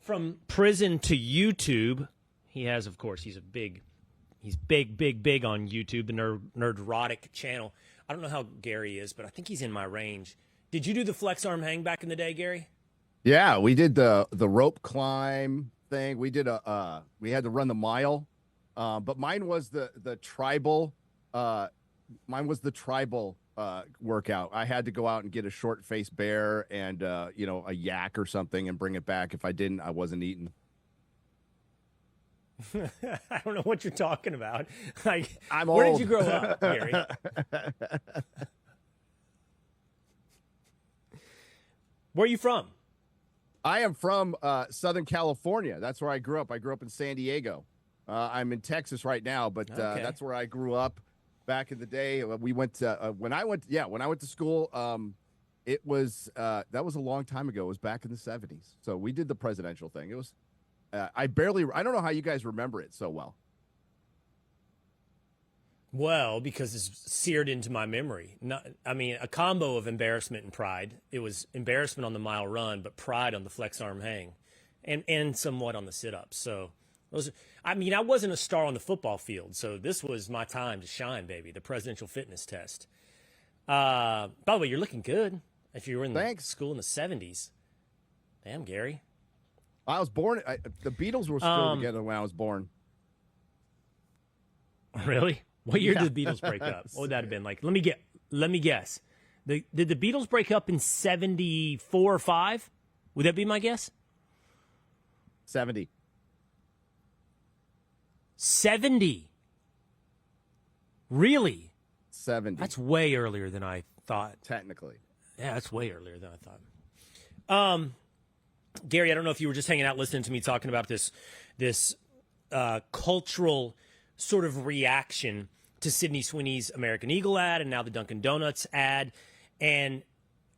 from prison to YouTube. He has, of course, he's big on YouTube, the Nerdrotic channel. I don't know how Gary is, but I think he's in my range. Did you do the flex arm hang back in the day, Gary? Yeah, we did the rope climb thing. We did we had to run the mile, but mine was the tribal. Mine was the tribal workout. I had to go out and get a short-faced bear and a yak or something and bring it back. If I didn't, I wasn't eating. I don't know what you're talking about. Like, I'm where old. did you grow up, Gary? Where are you from? I am from Southern California. That's where I grew up. I grew up in San Diego. I'm in Texas right now, but Okay. that's where I grew up back in the day. We went to, when I went to school. It was that was a long time ago. It was back in the 70s. So we did the presidential thing. It was I don't know how you guys remember it so well. Well, because it's seared into my memory. A combo of embarrassment and pride. It was embarrassment on the mile run, but pride on the flex arm hang, and somewhat on the sit-ups. So, I wasn't a star on the football field, so this was my time to shine, baby, the presidential fitness test. By the way, you're looking good if you were in the school in the 70s. Damn, Gary. I was born, the Beatles were still together when I was born. Really? What year did the Beatles break up? What would that have been like? Let me guess. Did the Beatles break up in 74 or 5? Would that be my guess? 70. 70? Really? 70. That's way earlier than I thought. Technically. Yeah, that's way earlier than I thought. Gary, I don't know if you were just hanging out listening to me talking about this cultural sort of reaction to Sydney Sweeney's American Eagle ad and now the Dunkin' Donuts ad. And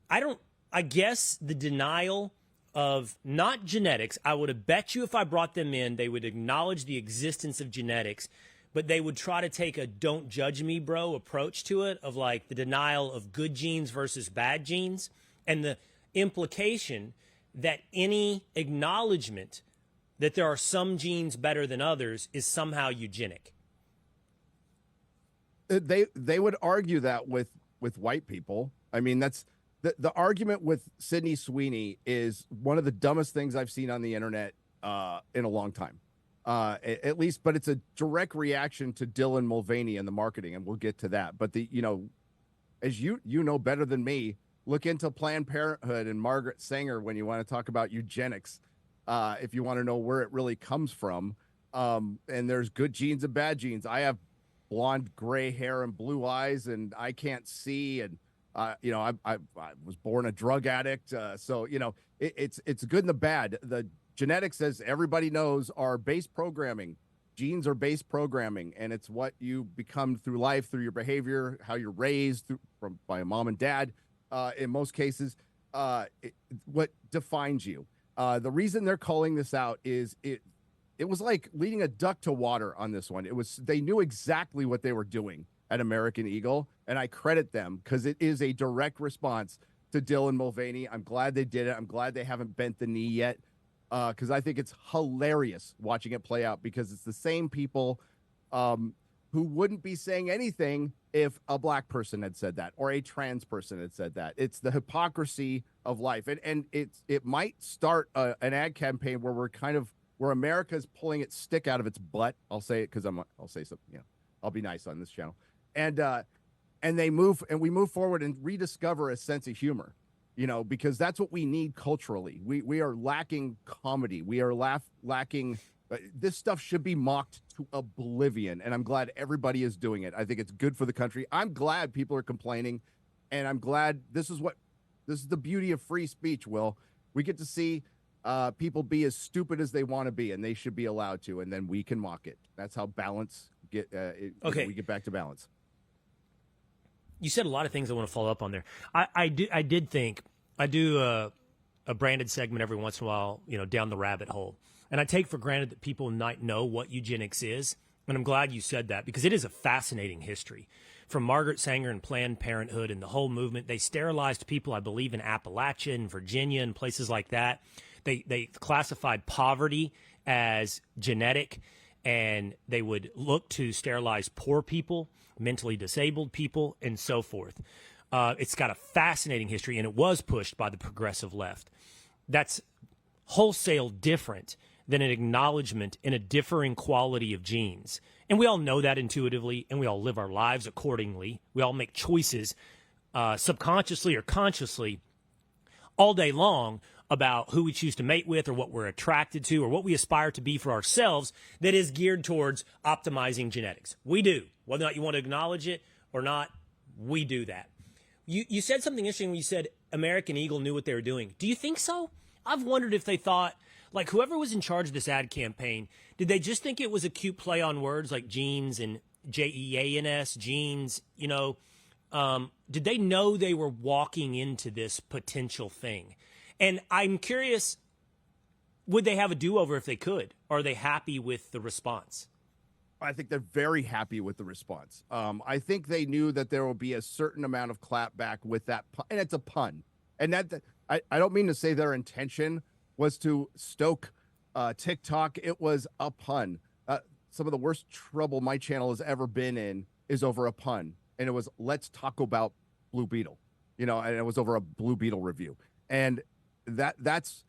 I guess the denial of not genetics, I would have bet you if I brought them in, they would acknowledge the existence of genetics, but they would try to take a don't judge me, bro approach to it of like the denial of good genes versus bad genes and the implication that any acknowledgement that there are some genes better than others is somehow eugenic. They would argue that with white people. I mean, that's the argument with Sydney Sweeney is one of the dumbest things I've seen on the internet in a long time. At least, but it's a direct reaction to Dylan Mulvaney and the marketing, and we'll get to that. But as you know better than me, look into Planned Parenthood and Margaret Sanger when you want to talk about eugenics, if you want to know where it really comes from. And there's good genes and bad genes. I have blonde, gray hair and blue eyes, and I can't see. And, I was born a drug addict. So, it's good and the bad. The genetics, as everybody knows, are base programming. Genes are base programming, and it's what you become through life, through your behavior, how you're raised by a mom and dad. In most cases, what defines you. The reason they're calling this out is it was like leading a duck to water on this one. They knew exactly what they were doing at American Eagle, and I credit them because it is a direct response to Dylan Mulvaney. I'm glad they did it. I'm glad they haven't bent the knee yet, because I think it's hilarious watching it play out because it's the same people who wouldn't be saying anything if a black person had said that or a trans person had said that. It's the hypocrisy of life. And it might start an ad campaign where America's pulling its stick out of its butt. I'll say it because I'll say something, I'll be nice on this channel. And we move forward and rediscover a sense of humor, because that's what we need culturally. We are lacking comedy. We are lacking. This stuff should be mocked to oblivion, and I'm glad everybody is doing it. I think it's good for the country. I'm glad people are complaining, and I'm glad this is the beauty of free speech, Will. We get to see people be as stupid as they want to be, and they should be allowed to, and then we can mock it. That's how balance we get back to balance. You said a lot of things I want to follow up on there. I do a branded segment every once in a while, down the rabbit hole. And I take for granted that people might know what eugenics is. And I'm glad you said that because it is a fascinating history. From Margaret Sanger and Planned Parenthood and the whole movement, they sterilized people, I believe, in Appalachia and Virginia and places like that. they classified poverty as genetic, and they would look to sterilize poor people, mentally disabled people, and so forth. It's got a fascinating history, and it was pushed by the progressive left. That's wholesale different than an acknowledgement in a differing quality of genes. And we all know that intuitively, and we all live our lives accordingly. We all make choices subconsciously or consciously all day long about who we choose to mate with or what we're attracted to or what we aspire to be for ourselves that is geared towards optimizing genetics. We do. Whether or not you want to acknowledge it or not, we do that. You said something interesting when you said American Eagle knew what they were doing. Do you think so? I've wondered if they thought, like whoever was in charge of this ad campaign, did they just think it was a cute play on words like jeans and Jeans, jeans, you know? Did they know they were walking into this potential thing? And I'm curious, would they have a do-over if they could? Or are they happy with the response? I think they're very happy with the response. I think they knew that there will be a certain amount of clapback with that, and it's a pun. And I don't mean to say their intention was to stoke TikTok. It was a pun. Some of the worst trouble my channel has ever been in is over a pun. And it was, let's talk about Blue Beetle, you know, and it was over a Blue Beetle review. And that's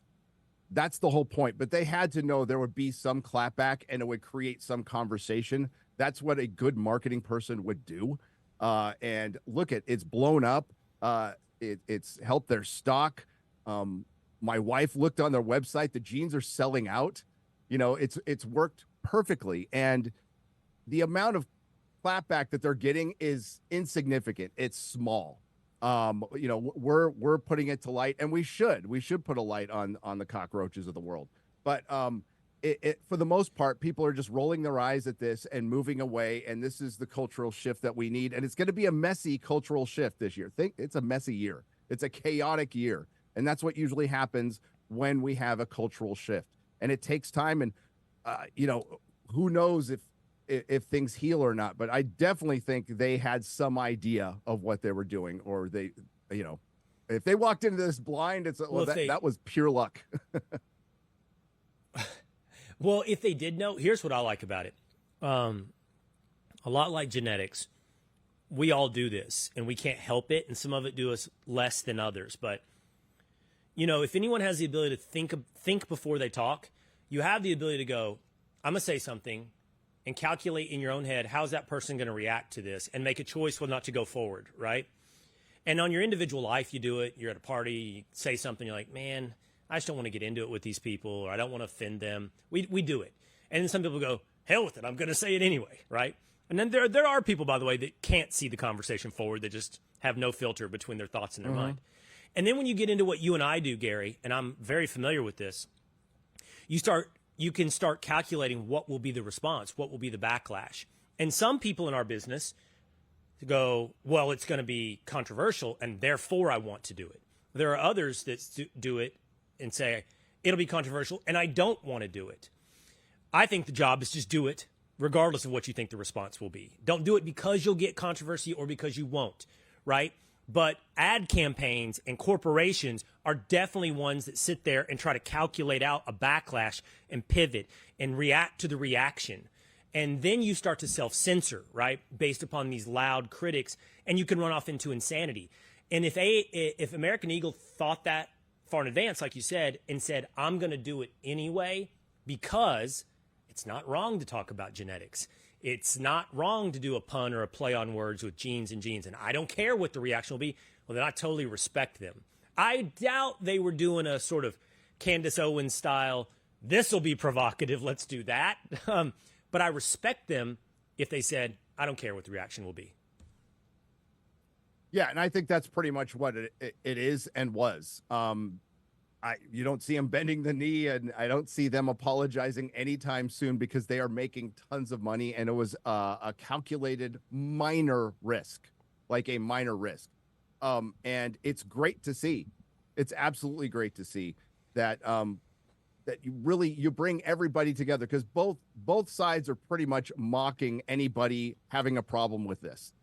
the whole point. But they had to know there would be some clapback and it would create some conversation. That's what a good marketing person would do. And look, it's blown up. It's helped their stock. My wife looked on their website. The jeans are selling out. You know, it's worked perfectly. And the amount of clapback that they're getting is insignificant. It's small. You know, we're putting it to light, and we should put a light on the cockroaches of the world. But for the most part, people are just rolling their eyes at this and moving away. And this is the cultural shift that we need. And it's going to be a messy cultural shift this year. It's a messy year. It's a chaotic year. And that's what usually happens when we have a cultural shift. And it takes time. And, you know, who knows if things heal or not. But I definitely think they had some idea of what they were doing, or they, you know, if they walked into this blind, that was pure luck. Well, if they did know, here's what I like about it. A lot like genetics, we all do this and we can't help it. And some of it do us less than others. But, you know, if anyone has the ability to think before they talk, you have the ability to go, I'm going to say something, and calculate in your own head, how's that person going to react to this, and make a choice whether or not to go forward, right? And on your individual life, you do it. You're at a party, you say something, you're like, man, I just don't want to get into it with these people, or I don't want to offend them. We do it. And then some people go, hell with it, I'm going to say it anyway, right? And then there are people, by the way, that can't see the conversation forward, that just have no filter between their thoughts and their mind. And then when you get into what you and I do, Gary, and I'm very familiar with this, you can start calculating what will be the response, what will be the backlash. And some people in our business go, well, it's going to be controversial, and therefore I want to do it. There are others that do it and say, it'll be controversial, and I don't want to do it. I think the job is just do it, regardless of what you think the response will be. Don't do it because you'll get controversy or because you won't, right? But ad campaigns and corporations are definitely ones that sit there and try to calculate out a backlash and pivot and react to the reaction. And then you start to self-censor, right, based upon these loud critics, and you can run off into insanity. And if American Eagle thought that far in advance, like you said, and said, I'm going to do it anyway because it's not wrong to talk about genetics. It's not wrong to do a pun or a play on words with jeans and jeans, and I don't care what the reaction will be. Well, then I totally respect them. I doubt they were doing a sort of Candace Owens style, this will be provocative, let's do that. But I respect them if they said, I don't care what the reaction will be. Yeah, and I think that's pretty much what it is and was. You don't see them bending the knee, and I don't see them apologizing anytime soon because they are making tons of money, and it was a calculated minor risk, like a minor risk. And it's great to see. It's absolutely great to see that that you bring everybody together, because both sides are pretty much mocking anybody having a problem with this.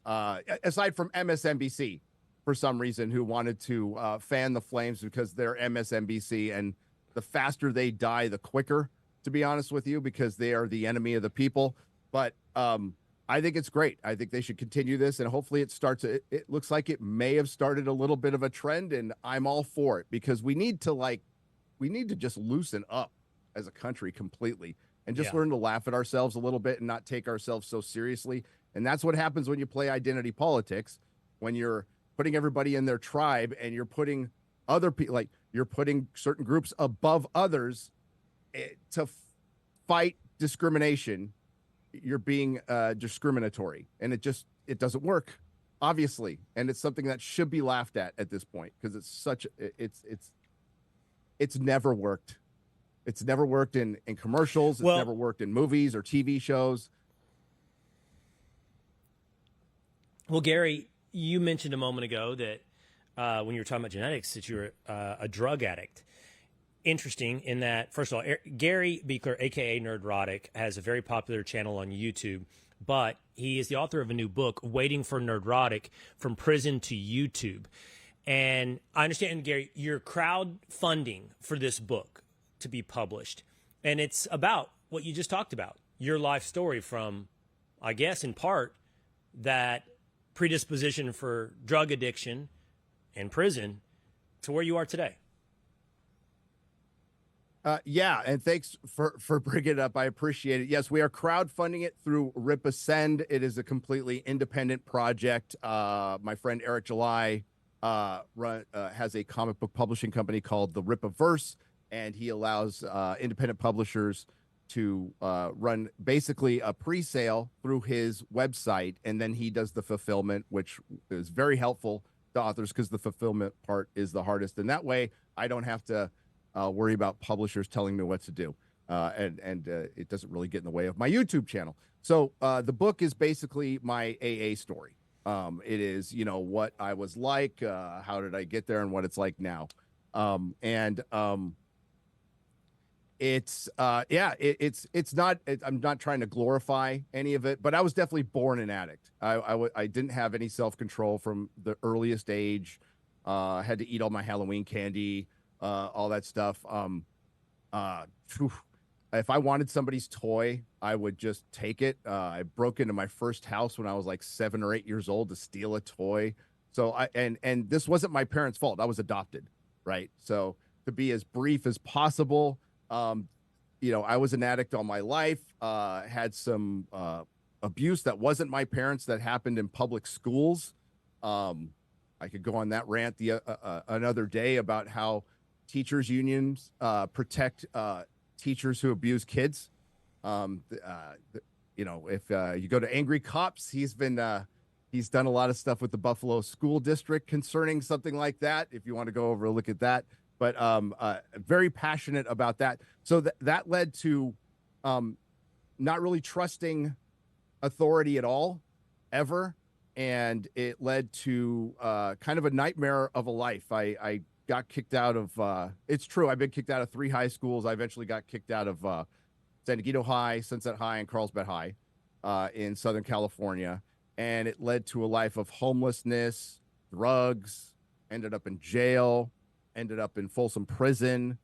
Aside from MSNBC, for some reason, who wanted to fan the flames because they're MSNBC, and the faster they die, the quicker, to be honest with you, because they are the enemy of the people. But I think it's great. I think they should continue this, and hopefully it starts. It looks like it may have started a little bit of a trend, and I'm all for it, because we need to just loosen up as a country completely and just learn to laugh at ourselves a little bit and not take ourselves so seriously. And that's what happens when you play identity politics, when you're putting everybody in their tribe and you're putting other people, like you're putting certain groups above others to fight discrimination. You're being discriminatory, and it doesn't work, obviously. And it's something that should be laughed at this point, because it's never worked. It's never worked in commercials. It's never worked in movies or TV shows. Well, Gary, you mentioned a moment ago that when you were talking about genetics, that you're a drug addict. Interesting in that, first of all, Gary Buechler, a.k.a. Nerdrotic, has a very popular channel on YouTube, but he is the author of a new book, Waiting for Nerdrotic, From Prison to YouTube. And I understand, Gary, you're crowdfunding for this book to be published. And it's about what you just talked about, your life story from, I guess, in part, that predisposition for drug addiction and prison to where you are today. Yeah, and thanks for bringing it up. I appreciate it. Yes, we are crowdfunding it through Rip Ascend. It is a completely independent project. My friend Eric July has a comic book publishing company called the Rip-A-Verse, and he allows independent publishers to run basically a pre-sale through his website, and then he does the fulfillment, which is very helpful to authors, because the fulfillment part is the hardest. And that way, I don't have to worry about publishers telling me what to do, and it doesn't really get in the way of my YouTube channel. So the book is basically my AA story. It is, what I was like, how did I get there, and what it's like now. It's not, I'm not trying to glorify any of it, but I was definitely born an addict. I didn't have any self-control from the earliest age. Had to eat all my Halloween candy, all that stuff. If I wanted somebody's toy, I would just take it. I broke into my first house when I was like 7 or 8 years old to steal a toy. So and this wasn't my parents' fault. I was adopted, right? So to be as brief as possible, I was an addict all my life. Had some abuse that wasn't my parents that happened in public schools. I could go on that rant another day about how teachers unions protect teachers who abuse kids. If you go to Angry Cops, he's done a lot of stuff with the Buffalo School District concerning something like that, if you want to go over a look at that. But very passionate about that. So that led to not really trusting authority at all, ever. And it led to kind of a nightmare of a life. I got kicked out of, it's true, I've been kicked out of 3 high schools. I eventually got kicked out of San Diego High, Sunset High, and Carlsbad High in Southern California. And it led to a life of homelessness, drugs, ended up in jail, ended up in Folsom Prison,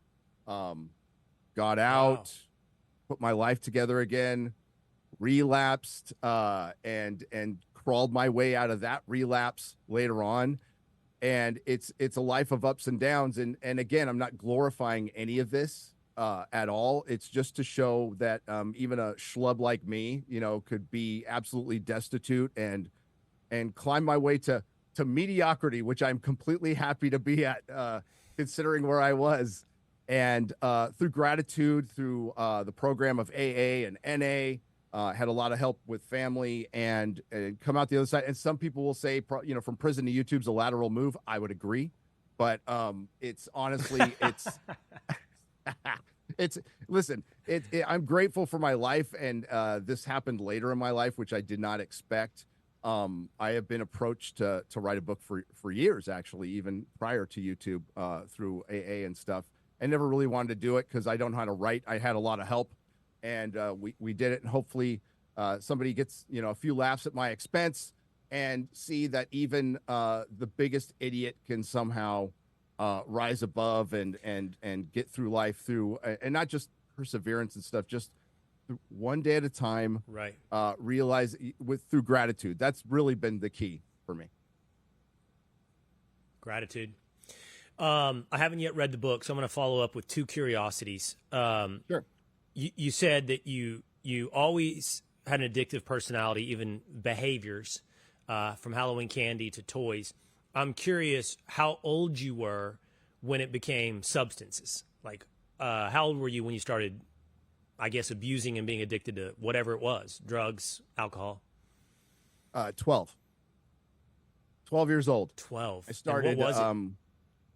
got out, put my life together again, relapsed, and crawled my way out of that relapse later on. And it's a life of ups and downs. And again, I'm not glorifying any of this at all. It's just to show that even a schlub like me, could be absolutely destitute and climb my way to mediocrity, which I'm completely happy to be at, considering where I was. And through gratitude, through the program of AA and NA, had a lot of help with family and come out the other side. And some people will say, from prison to YouTube's a lateral move. I would agree. But it's honestly, listen, I'm grateful for my life. And this happened later in my life, which I did not expect. I have been approached to write a book for years, actually, even prior to YouTube, through AA and stuff. I never really wanted to do it because I don't know how to write. I had a lot of help, and we did it. And hopefully somebody gets, a few laughs at my expense and see that even the biggest idiot can somehow rise above and get through life through, and not just perseverance and stuff, just one day at a time. Right. Realize through gratitude. That's really been the key for me. Gratitude. I haven't yet read the book, so I'm going to follow up with two curiosities. Sure. You said that you always had an addictive personality, even behaviors, from Halloween candy to toys. I'm curious how old you were when it became substances. Like, how old were you when you started, I guess, abusing and being addicted to whatever it was, drugs, alcohol? 12 years old. 12. I started. And what was it?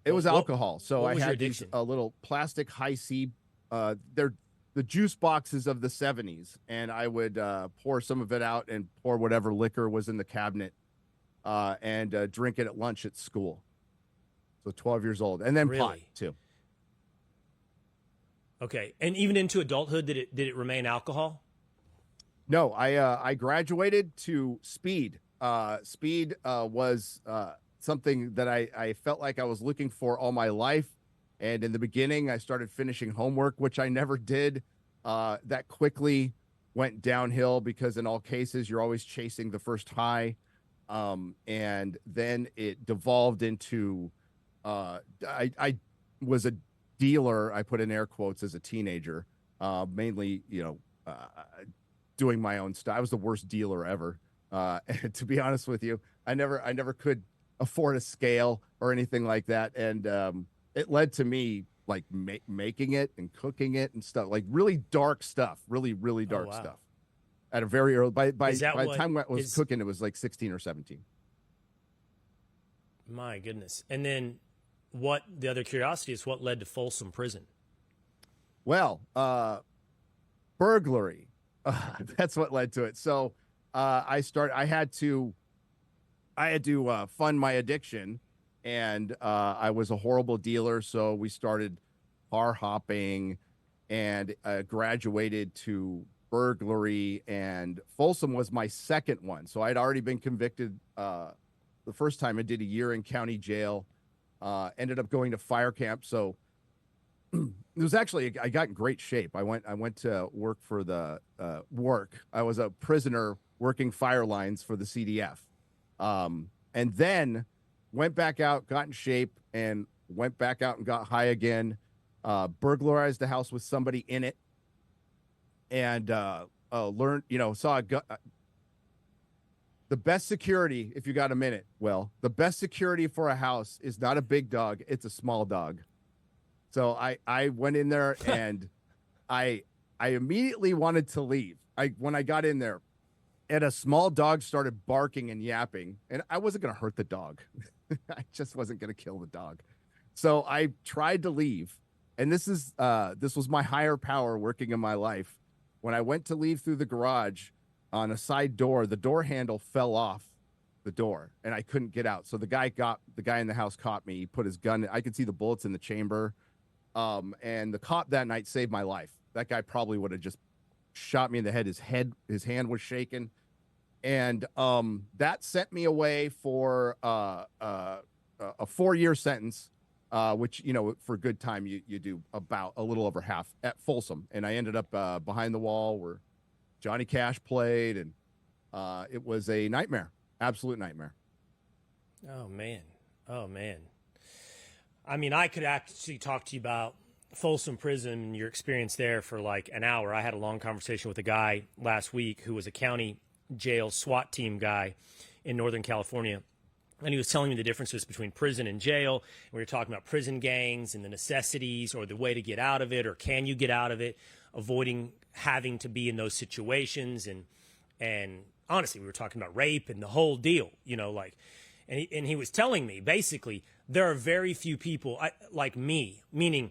It was alcohol. So what I was your had these addiction? little plastic high C. They're the juice boxes of the 70s, and I would pour some of it out and pour whatever liquor was in the cabinet, and drink it at lunch at school. So 12 years old, and then pot Really? too. Okay. And even into adulthood, did it remain alcohol? No, I graduated to speed. Speed was something that I felt like I was looking for all my life. And in the beginning, I started finishing homework, which I never did. That quickly went downhill because in all cases, you're always chasing the first high. And then it devolved into, I was a dealer, I put in air quotes, as a teenager, mainly, doing my own stuff. I was the worst dealer ever. And to be honest with you, I never could afford a scale or anything like that. And it led to me like making it and cooking it and stuff, like really dark stuff, really dark stuff at a very early, by the time I was cooking, it was like 16 or 17. My goodness. And then the other curiosity is what led to Folsom Prison? Well, burglary. That's what led to it. So I had to fund my addiction, and I was a horrible dealer. So we started car hopping and graduated to burglary, and Folsom was my second one. So I'd already been convicted the first time. I did a year in county jail, ended up going to fire camp. So it was actually, I got in great shape. I went to work for the I was a prisoner working fire lines for the CDF. And then went back out, got in shape, and went back out and got high again, burglarized the house with somebody in it, and learned, the best security, if you got a minute, the best security for a house is not a big dog, it's a small dog. So I went in there and I immediately wanted to leave. When I got in there, and a small dog started barking and yapping, and I wasn't going to hurt the dog. I just wasn't going to kill the dog. So I tried to leave, and this was my higher power working in my life. When I went to leave through the garage on a side door, the door handle fell off the door, and I couldn't get out. So the guy in the house caught me. He put his gun. I could see the bullets in the chamber. And the cop that night saved my life. That guy probably would have just shot me in the head. His hand was shaking. And that sent me away for a 4-year sentence, which, for good time, you do about a little over half at Folsom. And I ended up behind the wall where Johnny Cash played, and it was a nightmare, absolute nightmare. Oh, man. I mean, I could actually talk to you about Folsom Prison and your experience there for like an hour. I had a long conversation with a guy last week who was a county jail SWAT team guy in Northern California. And he was telling me the differences between prison and jail. And we were talking about prison gangs and the necessities or the way to get out of it, or can you get out of it, avoiding having to be in those situations. And honestly, we were talking about rape and the whole deal, and he was telling me basically there are very few people like me, meaning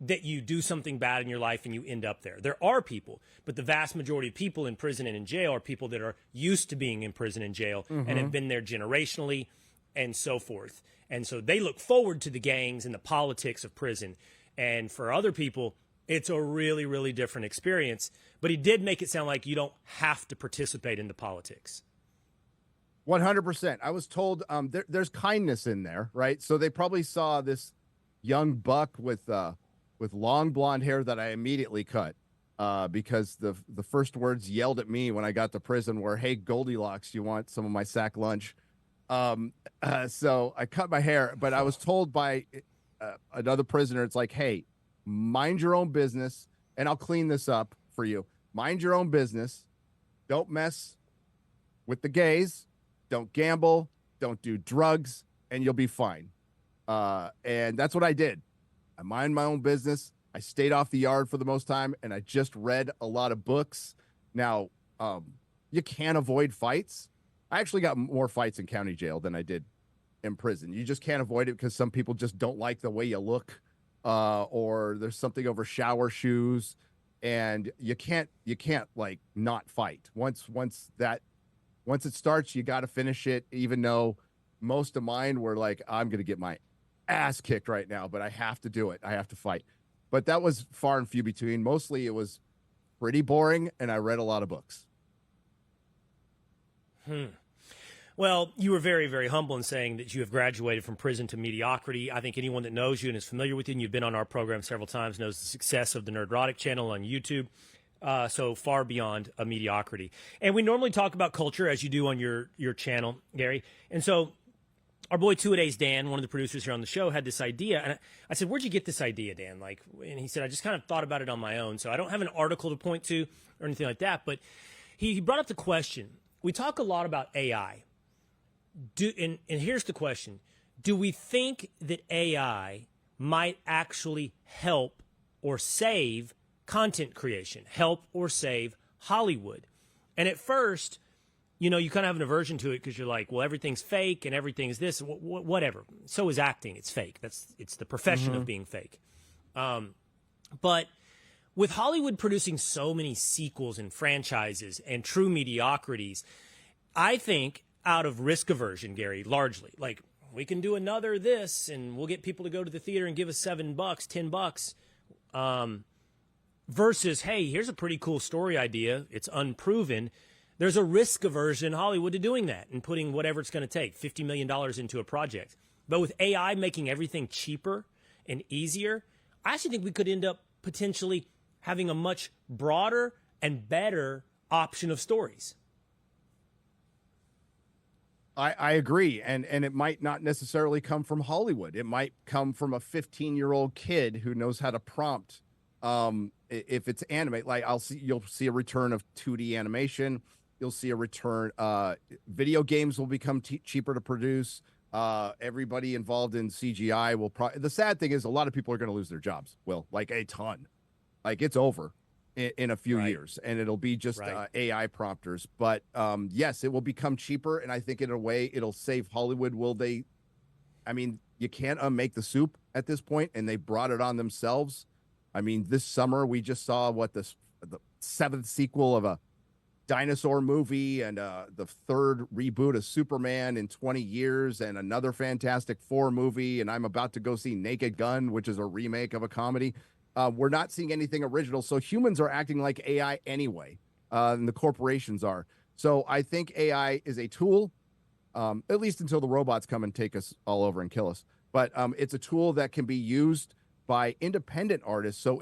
that you do something bad in your life and you end up there. There are people, but the vast majority of people in prison and in jail are people that are used to being in prison and jail and have been there generationally and so forth. And so they look forward to the gangs and the politics of prison. And for other people, it's a really, really different experience. But he did make it sound like you don't have to participate in the politics. 100%. I was told there's kindness in there, right? So they probably saw this young buck with long blonde hair that I immediately cut because the first words yelled at me when I got to prison were, "Hey, Goldilocks, you want some of my sack lunch?" So I cut my hair, but I was told by another prisoner, it's like, "Hey, mind your own business, and I'll clean this up for you. Mind your own business. Don't mess with the gays. Don't gamble. Don't do drugs, and you'll be fine." And that's what I did. I mind my own business. I stayed off the yard for the most time, and I just read a lot of books. Now, you can't avoid fights. I actually got more fights in county jail than I did in prison. You just can't avoid it because some people just don't like the way you look, or there's something over shower shoes, and you can't like not fight. Once it starts, you got to finish it. Even though most of mine were like, I'm gonna get my ass kicked right now, but I have to do it. I have to fight. But that was far and few between. Mostly it was pretty boring, and I read a lot of books. Well, you were very, very humble in saying that you have graduated from prison to mediocrity. I think anyone that knows you and is familiar with you, and you've been on our program several times, knows the success of the Nerdrotic channel on YouTube. So far beyond a mediocrity. And we normally talk about culture, as you do on your channel, Gary. And so our boy Two-A-Days Dan, one of the producers here on the show, had this idea. And I said, "Where'd you get this idea, Dan?" And he said, "I just kind of thought about it on my own. So I don't have an article to point to or anything like that." But he brought up the question. We talk a lot about AI. And here's the question. Do we think that AI might actually help or save content creation, help or save Hollywood? And at first, you kind of have an aversion to it because you're like, well, everything's fake and everything's this, whatever. So is acting. It's fake. It's the profession of being fake. But with Hollywood producing so many sequels and franchises and true mediocrities, I think out of risk aversion, Gary, largely, like, we can do another this and we'll get people to go to the theater and give us $7, $10, versus, hey, here's a pretty cool story idea. It's unproven. There's a risk aversion in Hollywood to doing that and putting whatever it's going to take, $50 million into a project. But with AI making everything cheaper and easier, I actually think we could end up potentially having a much broader and better option of stories. I agree. And it might not necessarily come from Hollywood. It might come from a 15-year-old kid who knows how to prompt. If it's anime, like you'll see a return of 2D animation. You'll see a return. Video games will become cheaper to produce. Everybody involved in CGI will probably. The sad thing is a lot of people are going to lose their jobs. Will, like a ton. Like it's over in a few years, and it'll be just AI prompters. But yes, it will become cheaper, and I think in a way it'll save Hollywood. Will they? I mean, you can't unmake the soup at this point, and they brought it on themselves. I mean, this summer we just saw the 7th sequel of a dinosaur movie and the 3rd reboot of Superman in 20 years and another Fantastic Four movie. And I'm about to go see Naked Gun, which is a remake of a comedy. We're not seeing anything original. So humans are acting like AI anyway, and the corporations are. So I think AI is a tool, at least until the robots come and take us all over and kill us. But it's a tool that can be used by independent artists. So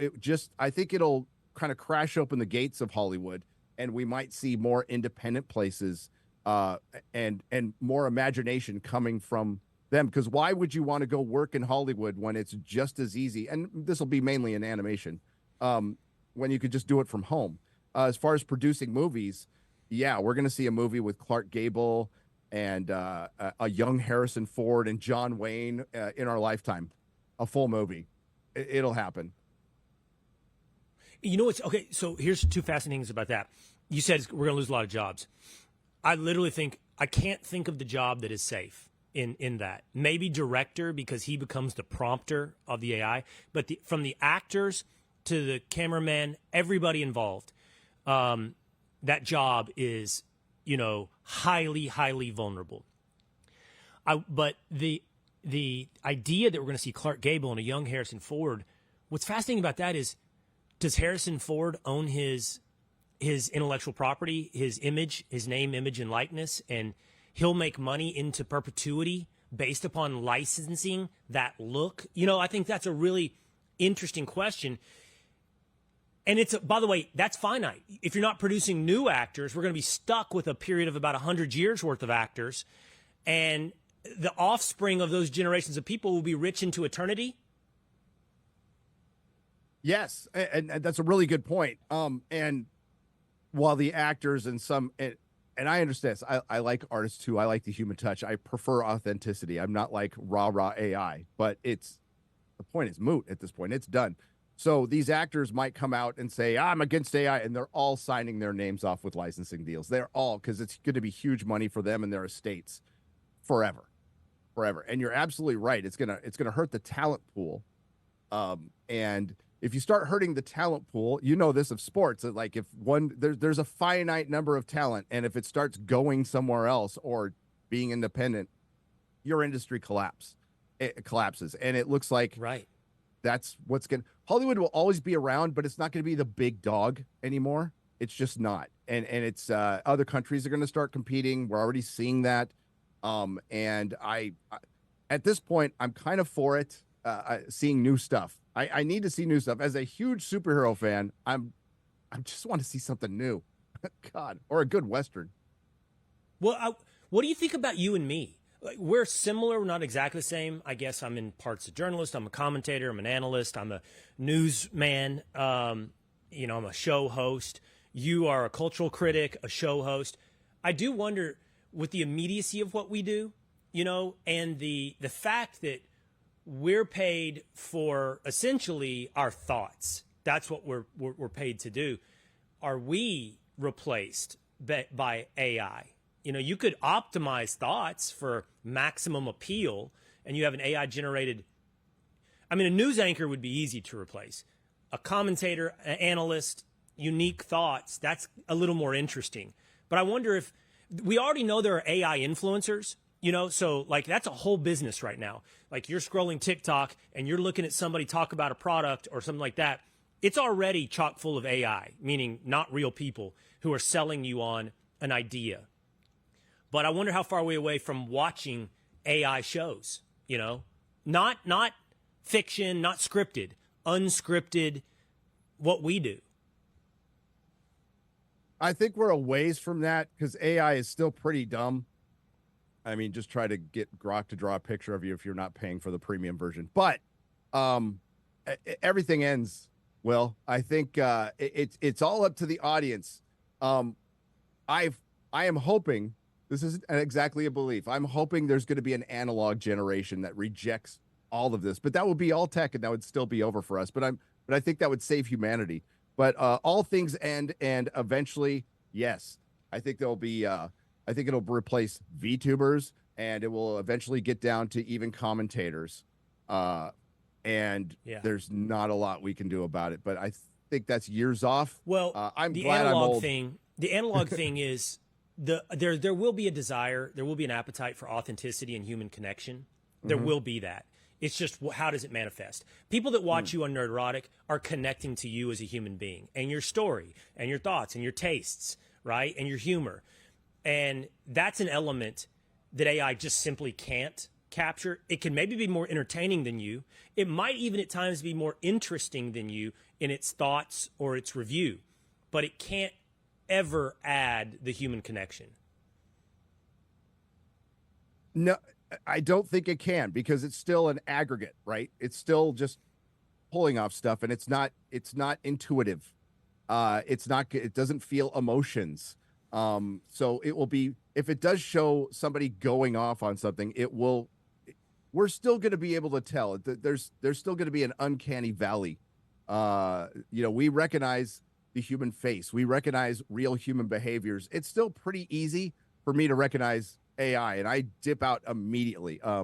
I think it'll kind of crash open the gates of Hollywood, and we might see more independent places and more imagination coming from them. Because why would you want to go work in Hollywood when it's just as easy? And this will be mainly in animation, when you could just do it from home. As far as producing movies, yeah, we're going to see a movie with Clark Gable and a young Harrison Ford and John Wayne in our lifetime, a full movie. It'll happen. You know what's okay? So here's two fascinating things about that. You said we're going to lose a lot of jobs. I literally think I can't think of the job that is safe in that. Maybe director, because he becomes the prompter of the AI. But from the actors to the cameraman, everybody involved, that job is, highly, highly vulnerable. But the idea that we're going to see Clark Gable and a young Harrison Ford, what's fascinating about that is, does Harrison Ford own his intellectual property, his image, his name, image, and likeness, and he'll make money into perpetuity based upon licensing that look? I think that's a really interesting question. And by the way, that's finite. If you're not producing new actors, we're going to be stuck with a period of about 100 years worth of actors. And the offspring of those generations of people will be rich into eternity. Yes, and that's a really good point. And while the actors and I understand this, I like artists too. I like the human touch. I prefer authenticity. I'm not like rah AI, but the point is moot at this point. It's done. So these actors might come out and say, I'm against AI, and they're all signing their names off with licensing deals. They're all, because it's going to be huge money for them and their estates forever. And you're absolutely right. It's gonna hurt the talent pool. And if you start hurting the talent pool, this of sports, that like if there's a finite number of talent, and if it starts going somewhere else or being independent, your industry collapses. And it looks like that's what's Hollywood will always be around, but it's not going to be the big dog anymore. It's just not. And it's other countries are going to start competing. We're already seeing that. And I at this point, I'm kind of for it. Seeing new stuff. I need to see new stuff. As a huge superhero fan, I just want to see something new. God, or a good Western. Well, what do you think about you and me? Like, we're similar, we're not exactly the same. I guess I'm in parts a journalist, I'm a commentator, I'm an analyst, I'm a newsman, I'm a show host. You are a cultural critic, a show host. I do wonder, with the immediacy of what we do, and the fact that we're paid for essentially our thoughts. That's what we're paid to do. Are we replaced by AI? You could optimize thoughts for maximum appeal, and you have an AI generated. I mean, a news anchor would be easy to replace. A commentator, an analyst, unique thoughts, that's a little more interesting. But I wonder if we already know there are AI influencers. So like that's a whole business right now. Like you're scrolling TikTok and you're looking at somebody talk about a product or something like that. It's already chock full of AI, meaning not real people who are selling you on an idea. But I wonder how far we're away from watching AI shows, not fiction, not scripted, unscripted, what we do. I think we're a ways from that because AI is still pretty dumb. I mean, just try to get Grok to draw a picture of you if you're not paying for the premium version. But everything ends, Will. I think it's all up to the audience. I am hoping, this isn't exactly a belief, I'm hoping there's going to be an analog generation that rejects all of this. But that would be all tech, and that would still be over for us. But I think that would save humanity. But all things end, and eventually, yes, I think there'll be. I think it'll replace VTubers, and it will eventually get down to even commentators. There's not a lot we can do about it, but I think that's years off. Well, I'm the glad analog I'm old. thing. The analog thing is there will be a desire, there will be an appetite for authenticity and human connection. There will be that. It's just, how does it manifest? People that watch you on Nerdrotic are connecting to you as a human being and your story and your thoughts and your tastes, right? And your humor. And that's an element that AI just simply can't capture. It can maybe be more entertaining than you. It might even at times be more interesting than you in its thoughts or its review, but it can't ever add the human connection. No, I don't think it can, because it's still an aggregate, right? It's still just pulling off stuff, and it's not intuitive. It doesn't feel emotions. So it will be, if it does show somebody going off on something, we're still going to be able to tell. There's still going to be an uncanny valley. We recognize the human face. We recognize real human behaviors. It's still pretty easy for me to recognize AI, and I dip out immediately. I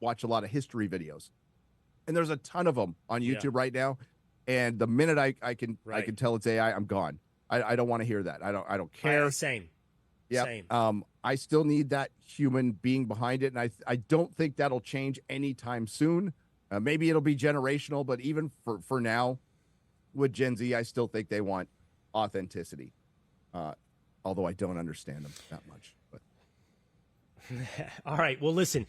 watch a lot of history videos, and there's a ton of them on YouTube right now. And the minute I can tell it's AI, I'm gone. I don't want to hear that. I don't care. Same. Yeah. Same. I still need that human being behind it, and I don't think that'll change anytime soon. Maybe it'll be generational, but even for now, with Gen Z, I still think they want authenticity. although I don't understand them that much. But All right. Well, listen,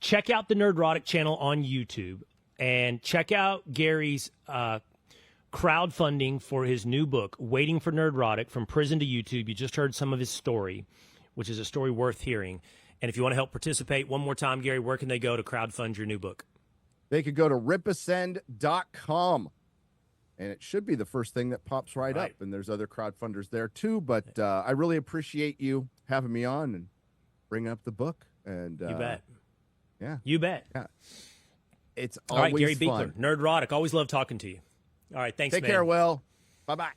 check out the Nerdrotic channel on YouTube and check out Gary's crowdfunding for his new book, Waiting for Nerdrotic, From Prison to YouTube. You just heard some of his story, which is a story worth hearing. And if you want to help participate, one more time, Gary, where can they go to crowdfund your new book? they could go to ripascend.com. And it should be the first thing that pops right up. And there's other crowdfunders there too. But I really appreciate you having me on and bringing up the book. And you bet. Yeah. You bet. Yeah. It's all right, always Gary fun. Buechler, Nerdrotic. Always love talking to you. All right, thanks, Take man. care, Will. Bye-bye.